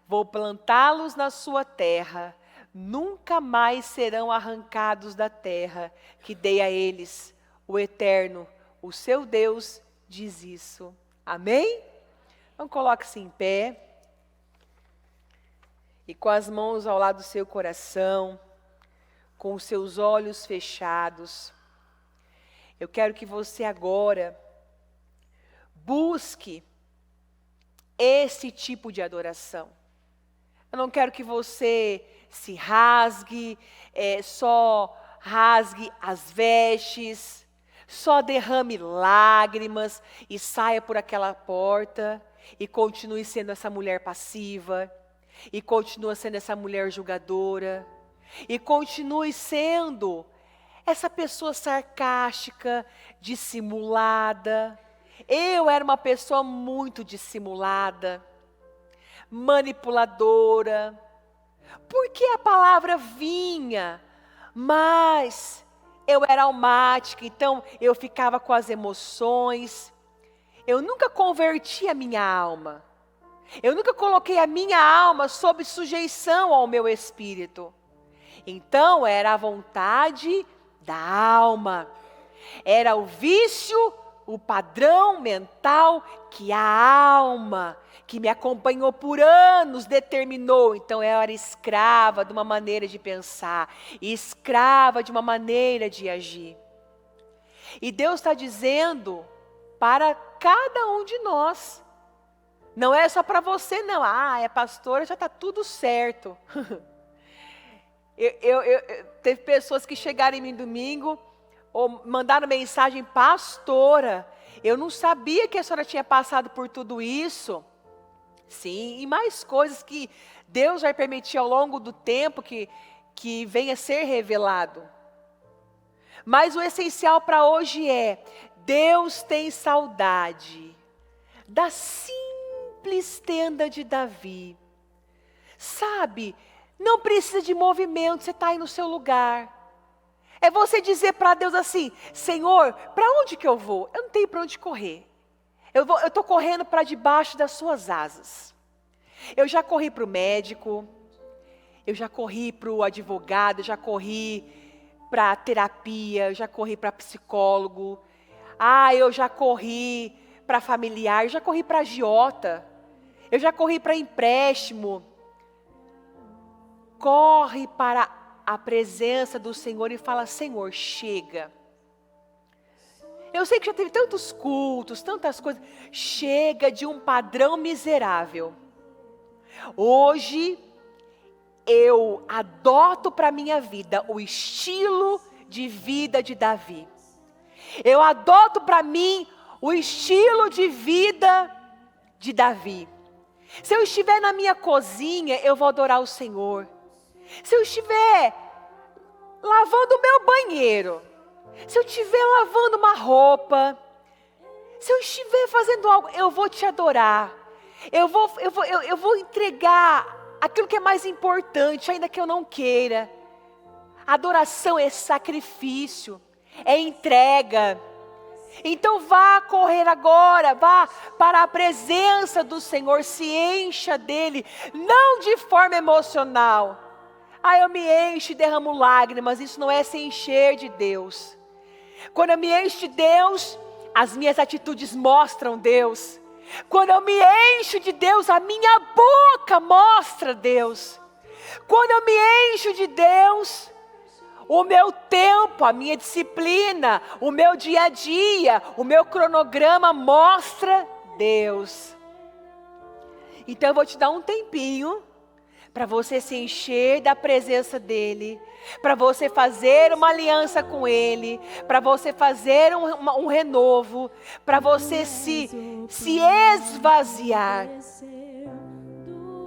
vou plantá-los na sua terra, nunca mais serão arrancados da terra que dei a eles. O Eterno, o seu Deus, diz isso. Amém? Então coloque-se em pé. E com as mãos ao lado do seu coração, com os seus olhos fechados, eu quero que você agora busque esse tipo de adoração. Eu não quero que você se rasgue, só rasgue as vestes, só derrame lágrimas e saia por aquela porta e continue sendo essa mulher passiva, e continue sendo essa mulher julgadora, e continue sendo essa pessoa sarcástica, dissimulada. Eu era uma pessoa muito dissimulada, manipuladora, porque a palavra vinha, mas eu era almática, então eu ficava com as emoções. Eu nunca converti a minha alma. Eu nunca coloquei a minha alma sob sujeição ao meu espírito. Então era a vontade da alma. Era o vício, o padrão mental que a alma, que me acompanhou por anos, determinou. Então eu era escrava de uma maneira de pensar, escrava de uma maneira de agir. E Deus está dizendo para cada um de nós, não é só para você não, é pastora, já está tudo certo. Teve pessoas que chegaram em mim domingo, ou mandaram mensagem, pastora, eu não sabia que a senhora tinha passado por tudo isso. Sim, e mais coisas que Deus vai permitir ao longo do tempo que venha a ser revelado. Mas o essencial para hoje é, Deus tem saudade da simples tenda de Davi. Sabe, não precisa de movimento, você está aí no seu lugar. É você dizer para Deus assim, Senhor, para onde que eu vou? Eu não tenho para onde correr. Eu estou correndo para debaixo das suas asas. Eu já corri para o médico, eu já corri para o advogado, eu já corri para terapia, eu já corri para psicólogo. Eu já corri para familiar, eu já corri para agiota, eu já corri para empréstimo. Corre para a presença do Senhor e fala, Senhor, chega. Eu sei que já teve tantos cultos, tantas coisas. Chega de um padrão miserável. Hoje, eu adoto para a minha vida o estilo de vida de Davi. Eu adoto para mim o estilo de vida de Davi. Se eu estiver na minha cozinha, eu vou adorar o Senhor. Se eu estiver lavando o meu banheiro, se eu estiver lavando uma roupa, se eu estiver fazendo algo, eu vou te adorar. Eu vou entregar aquilo que é mais importante, ainda que eu não queira. Adoração é sacrifício, é entrega. Então vá correr agora, vá para a presença do Senhor, se encha dele, não de forma emocional. Eu me encho e derramo lágrimas, isso não é se encher de Deus. Quando eu me encho de Deus, as minhas atitudes mostram Deus. Quando eu me encho de Deus, a minha boca mostra Deus. Quando eu me encho de Deus, o meu tempo, a minha disciplina, o meu dia a dia, o meu cronograma mostra Deus. Então eu vou te dar um tempinho para você se encher da presença dEle, para você fazer uma aliança com Ele, para você fazer um renovo, para você se esvaziar.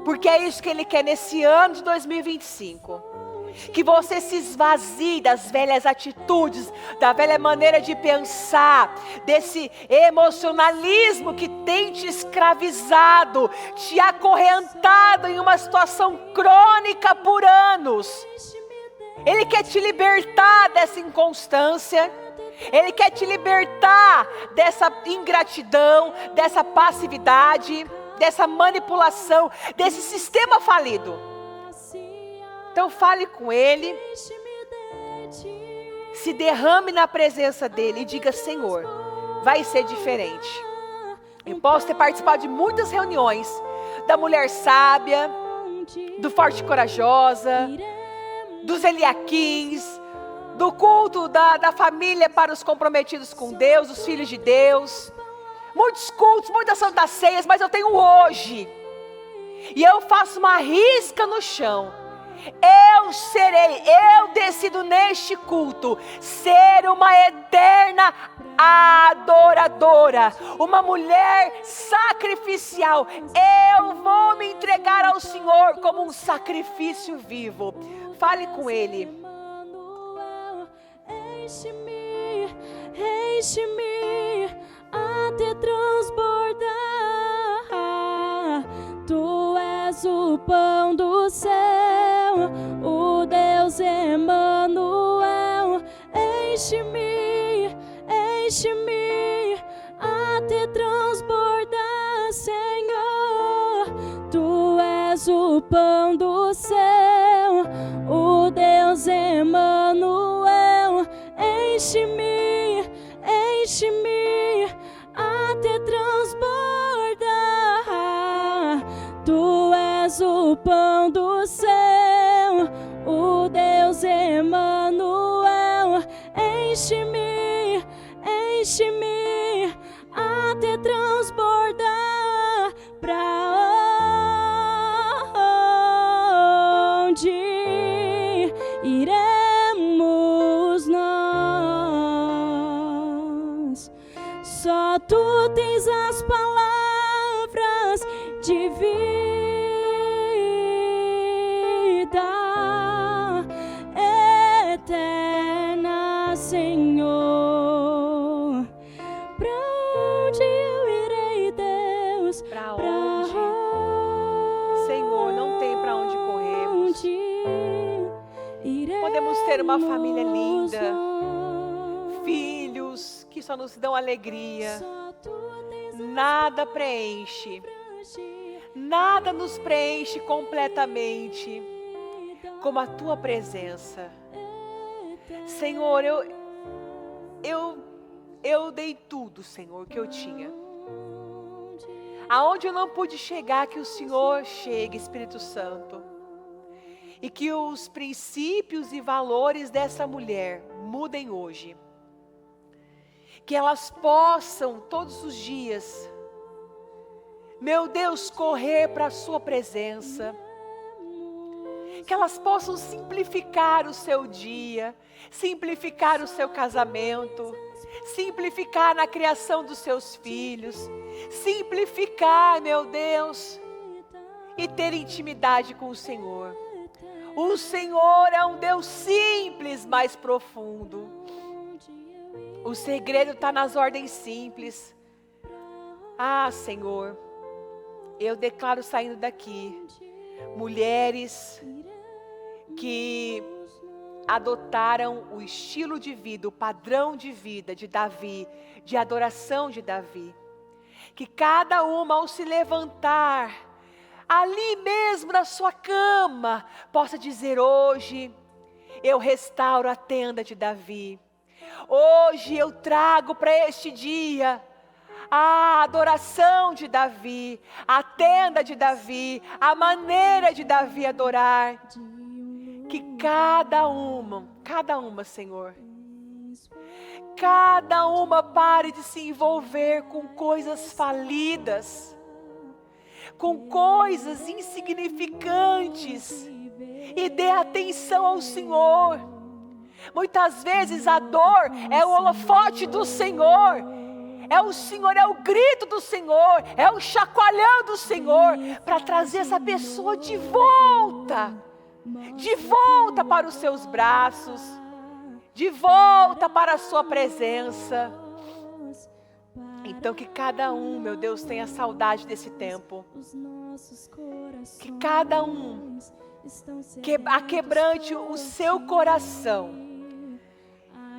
Porque é isso que Ele quer nesse ano de 2025. Que você se esvazie das velhas atitudes, da velha maneira de pensar, desse emocionalismo que tem te escravizado, te acorrentado em uma situação crônica por anos. Ele quer te libertar dessa inconstância. Ele quer te libertar dessa ingratidão, dessa passividade, dessa manipulação, desse sistema falido. Então fale com Ele, se derrame na presença dEle e diga: Senhor, vai ser diferente. Eu posso ter participado de muitas reuniões, da Mulher Sábia, do Forte e Corajosa, dos Eliaquins, do culto da família para os comprometidos com Deus, os filhos de Deus. Muitos cultos, muitas santas ceias, mas eu tenho hoje. E eu faço uma risca no chão. Eu decido neste culto ser uma eterna adoradora, uma mulher sacrificial. Eu vou me entregar ao Senhor como um sacrifício vivo. Fale com Ele. Enche-me até transbordar. Tu és o pão do céu, o Deus Emanuel. Enche-me até transbordar, Senhor. Tu és o pão do céu, o Deus Emanuel. Enche-me até transbordar. Tu és o pão do céu, o Deus Emanuel. Enche-me até transbordar. Pra onde iremos nós? Só Tu tens as palavras de vida eterna, Senhor. Pra onde eu irei, Deus? Pra onde? Senhor, não tem pra onde corrermos. Podemos ter uma família linda, filhos que só nos dão alegria. Nada preenche, nada nos preenche completamente como a Tua presença. Senhor, eu dei tudo, Senhor, que eu tinha. Aonde eu não pude chegar, que o Senhor chegue, Espírito Santo. E que os princípios e valores dessa mulher mudem hoje. Que elas possam todos os dias, meu Deus, correr para a Sua presença. Que elas possam simplificar o seu dia, simplificar o seu casamento, simplificar na criação dos seus filhos, simplificar, meu Deus, e ter intimidade com o Senhor. O Senhor é um Deus simples, mas profundo. O segredo está nas ordens simples. Ah, Senhor, eu declaro saindo daqui, mulheres que adotaram o estilo de vida, o padrão de vida de Davi, de adoração de Davi. Que cada uma, ao se levantar, ali mesmo na sua cama, possa dizer: hoje eu restauro a tenda de Davi. Hoje eu trago para este dia a adoração de Davi, a tenda de Davi, a maneira de Davi adorar. Que cada uma, Senhor, cada uma pare de se envolver com coisas falidas, com coisas insignificantes, e dê atenção ao Senhor. Muitas vezes a dor é o holofote do Senhor, é o Senhor, é o grito do Senhor, é o chacoalhão do Senhor, para trazer essa pessoa de volta de volta para os seus braços, de volta para a sua presença. Então que cada um, meu Deus, tenha saudade desse tempo. Que cada um quebrante o seu coração.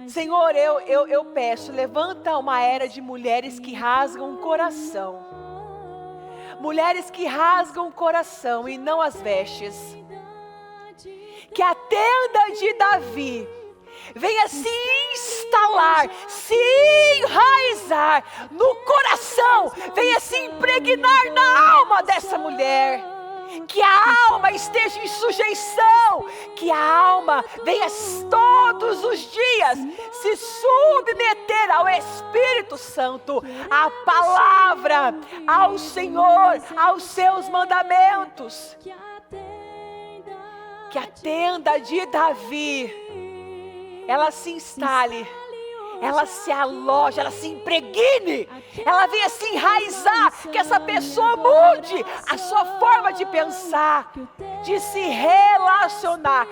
Senhor, eu peço, levanta uma era de mulheres que rasgam o coração. Mulheres que rasgam o coração e não as vestes. Que a tenda de Davi venha se instalar, se enraizar no coração, venha se impregnar na alma dessa mulher. Que a alma esteja em sujeição, que a alma venha todos os dias se submeter ao Espírito Santo, à palavra, ao Senhor, aos seus mandamentos. Que a tenda de Davi, ela se instale, ela se aloje, ela se impregne, ela venha se enraizar, que essa pessoa mude a sua forma de pensar, de se relacionar.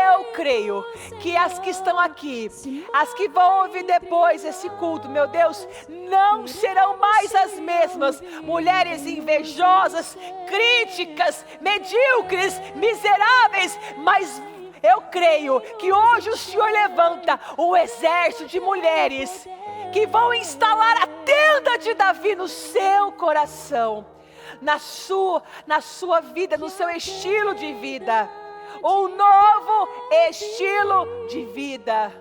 Eu creio que as que estão aqui, as que vão ouvir depois esse culto, meu Deus, não serão mais as mesmas mulheres invejosas, críticas, medíocres, miseráveis, mas eu creio que hoje o Senhor levanta um exército de mulheres que vão instalar a tenda de Davi no seu coração, na sua vida, no seu estilo de vida. Um novo estilo de vida.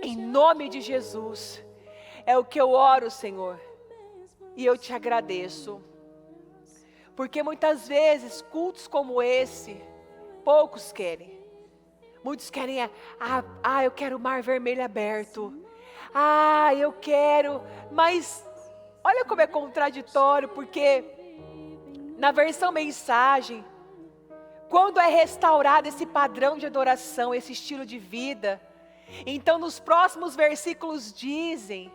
Em nome de Jesus. É o que eu oro, Senhor. E eu te agradeço. Porque muitas vezes cultos como esse, poucos querem. Muitos querem, eu quero o mar vermelho aberto. Eu quero. Mas olha como é contraditório, porque na versão mensagem, quando é restaurado esse padrão de adoração, esse estilo de vida, então nos próximos versículos dizem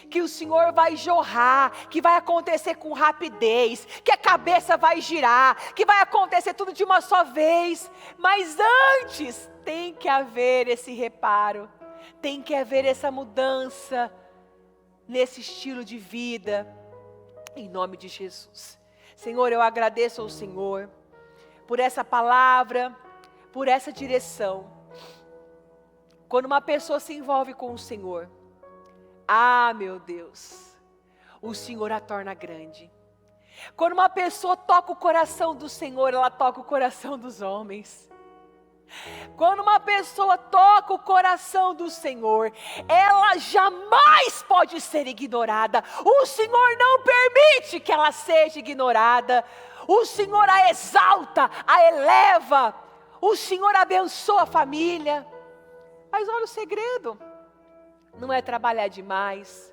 que o Senhor vai jorrar, que vai acontecer com rapidez, que a cabeça vai girar, que vai acontecer tudo de uma só vez. Mas antes tem que haver esse reparo, tem que haver essa mudança nesse estilo de vida, em nome de Jesus. Senhor, eu agradeço ao Senhor por essa palavra, por essa direção. Quando uma pessoa se envolve com o Senhor, meu Deus, o Senhor a torna grande. Quando uma pessoa toca o coração do Senhor, ela toca o coração dos homens. Quando uma pessoa toca o coração do Senhor, ela jamais pode ser ignorada. O Senhor não permite que ela seja ignorada. O Senhor a exalta, a eleva. O Senhor abençoa a família. Mas olha o segredo. Não é trabalhar demais.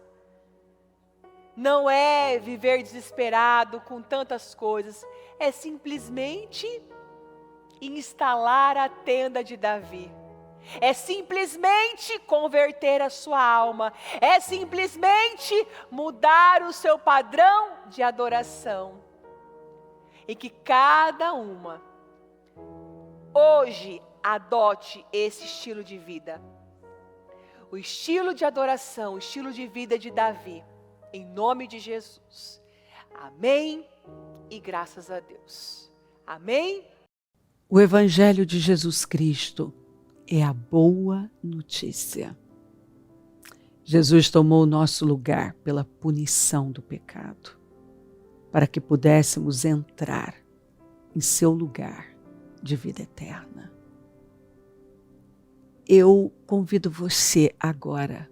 Não é viver desesperado com tantas coisas. É simplesmente instalar a tenda de Davi. É simplesmente converter a sua alma. É simplesmente mudar o seu padrão de adoração. E que cada uma hoje adote esse estilo de vida. O estilo de adoração, o estilo de vida de Davi. Em nome de Jesus. Amém e graças a Deus. Amém. O Evangelho de Jesus Cristo é a boa notícia. Jesus tomou o nosso lugar pela punição do pecado, para que pudéssemos entrar em seu lugar de vida eterna. Eu convido você agora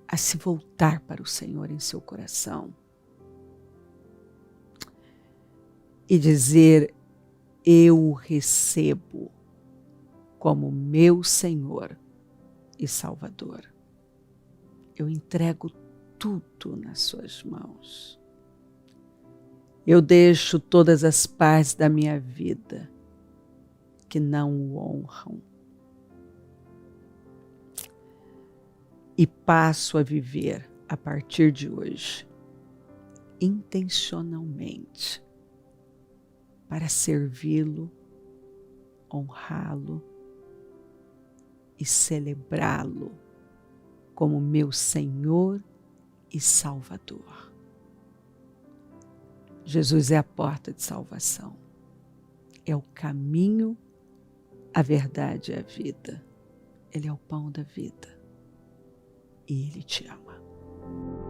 a se voltar para o Senhor em seu coração e dizer: eu o recebo como meu Senhor e Salvador. Eu entrego tudo nas suas mãos. Eu deixo todas as partes da minha vida que não o honram e passo a viver a partir de hoje intencionalmente para servi-lo honrá-lo e celebrá-lo como meu Senhor e Salvador. Jesus é a porta de salvação, é o caminho, a verdade e a vida. Ele é o pão da vida e Ele te ama.